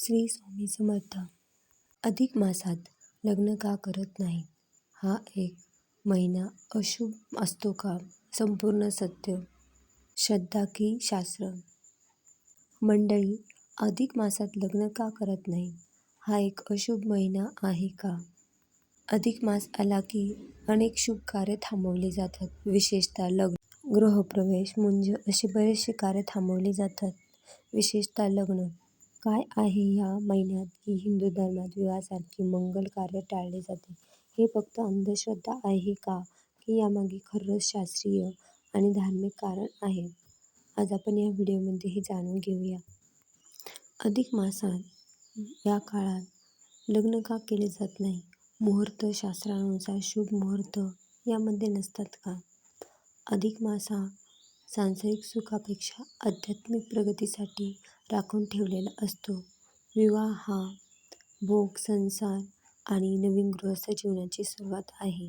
श्री स्वामी समर्थ. अधिक मासात लग्न का करत नाही? हा एक महिना अशुभ असतो का? संपूर्ण सत्य, श्रद्धा की शास्त्र? मंडळी, अधिक मासात लग्न का करत नाही? हा एक अशुभ महिना आहे का? अधिक मास आला की अनेक शुभ कार्य थांबवली जातात. विशेषतः लग्न, गृहप्रवेश, मुंज असे बरेचसे कार्य थांबवले जातात. विशेषतः लग्न. काय आहे या महिन्यात की हिंदू धर्मात विवाहासारखी मंगल कार्य टाळले जाते? हे फक्त अंधश्रद्धा आहे का की यामागे खरंच शास्त्रीय आणि धार्मिक कारण आहे? आज आपण या व्हिडिओमध्ये हे जाणून घेऊया. अधिक मासात या काळात लग्न का केले जात नाही? मुहूर्त शास्त्रानुसार शुभ मुहूर्त यामध्ये नसतात का? अधिक मास हा सांसारिक सुखापेक्षा आध्यात्मिक प्रगतीसाठी राखून ठेवलेला असतो. विवाह हा भोग, संसार आणि नवीन गृहस्थ जीवनाची सुरुवात आहे.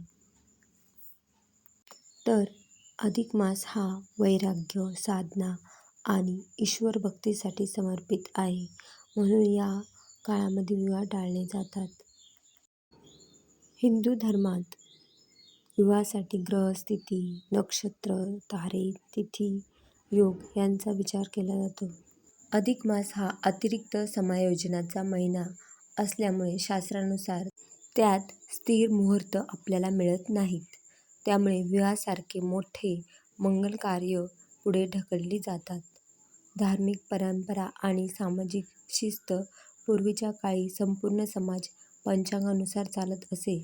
तर अधिक मास हा वैराग्य, साधना आणि ईश्वर भक्तीसाठी समर्पित आहे. म्हणून या काळामध्ये विवाह टाळले जातात. हिंदू धर्मात विवाहासाठी ग्रह स्थिती, नक्षत्र, तारे, तिथी, योग यांचा विचार केला जातो. अधिक मास हा अतिरिक्त समायोजनाचा महिना असल्यामुळे शास्त्रानुसार त्यात स्थिर मुहूर्त आपल्याला मिळत नाहीत. त्यामुळे विवाहासारखे मोठे मंगल कार्य पुढे ढकलली जातात. धार्मिक परंपरा आणि सामाजिक शिस्त. पूर्वीच्या काळी संपूर्ण समाज पंचांगानुसार चालत असे.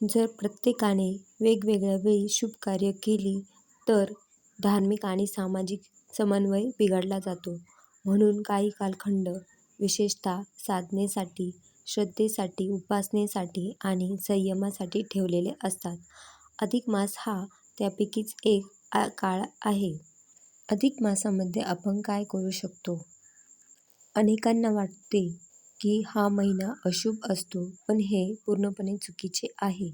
जर प्रत्येकाने वेगवेगळ्या वेळी शुभ कार्य केली तर धार्मिक आणि सामाजिक समन्वय बिघडला जातो. म्हणून काही कालखंड विशेषतः साधनेसाठी, श्रद्धेसाठी, उपासनेसाठी आणि संयमासाठी ठेवलेले असतात. अधिक मास हा त्यापैकीच एक काळ आहे. अधिक मासामध्ये आपण काय करू शकतो? अनेकांना वाटते की हा महिना अशुभ असतो, पण हे पूर्णपणे चुकीचे आहे.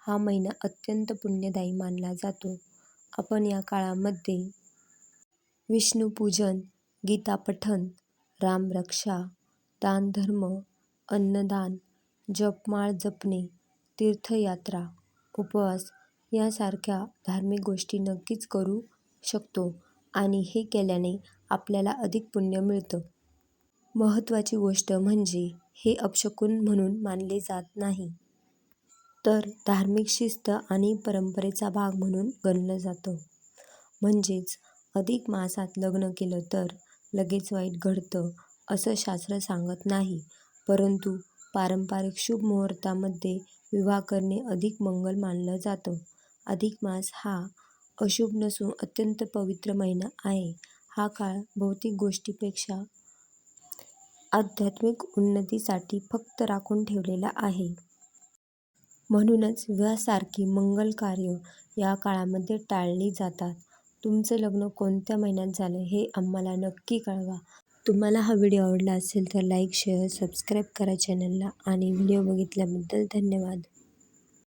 हा महिना अत्यंत पुण्यदायी मानला जातो. आपण या काळामध्ये विष्णुपूजन, गीतापठण, रामरक्षा, दानधर्म, अन्नदान, जपमाळ जपणे, तीर्थयात्रा, उपवास यासारख्या धार्मिक गोष्टी नक्कीच करू शकतो आणि हे केल्याने आपल्याला अधिक पुण्य मिळतं. महत्त्वाची गोष्ट म्हणजे हे अपशकुन म्हणून मानले जात नाही, तर धार्मिक शिस्त आणि परंपरेचा भाग म्हणून गणलं जातं. म्हणजेच अधिक मासात लग्न केलं तर लगेच वाईट घडतं असं शास्त्र सांगत नाही. परंतु पारंपरिक शुभ मुहूर्तामध्ये विवाह करणे अधिक मंगल मानलं जातं. अधिक मास हा अशुभ नसून अत्यंत पवित्र महिना आहे. हा काळ भौतिक गोष्टींपेक्षा आध्यात्मिक उन्नतीसाठी फक्त राखून ठेवलेला आहे. म्हणूनच विवाहासारखी मंगल कार्य या काळामध्ये टाळली जातात. तुमचं लग्न कोणत्या महिन्यात झालं हे आम्हाला नक्की कळवा. तुम्हाला हा व्हिडिओ आवडला असेल तर लाईक, शेअर, सबस्क्राईब करा चॅनलला आणि व्हिडिओ बघितल्याबद्दल धन्यवाद.